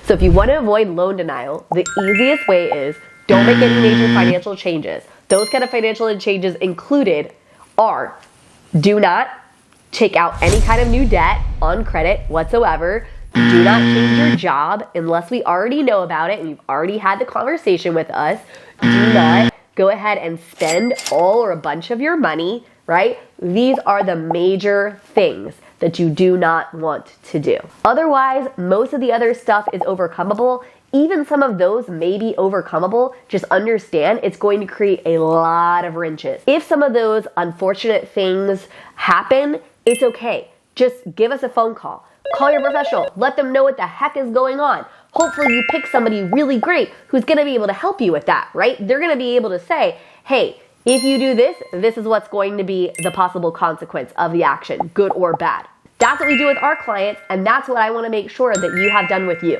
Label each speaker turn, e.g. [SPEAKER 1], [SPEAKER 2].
[SPEAKER 1] So if you want to avoid loan denial, the easiest way is don't make any major financial changes. Those kind of financial changes included are do not take out any kind of new debt on credit whatsoever. Do not change your job unless we already know about it and you've already had the conversation with us. Do not go ahead and spend all or a bunch of your money, right? These are the major things that you do not want to do. Otherwise, most of the other stuff is overcomable. Even some of those may be overcomable. Just understand it's going to create a lot of wrenches. If some of those unfortunate things happen, it's okay. Just give us a phone call. Call your professional. Let them know what the heck is going on. Hopefully you pick somebody really great who's going to be able to help you with that, right? They're going to be able to say, hey, if you do this, this is what's going to be the possible consequence of the action, good or bad. That's what we do with our clients, and that's what I want to make sure that you have done with you.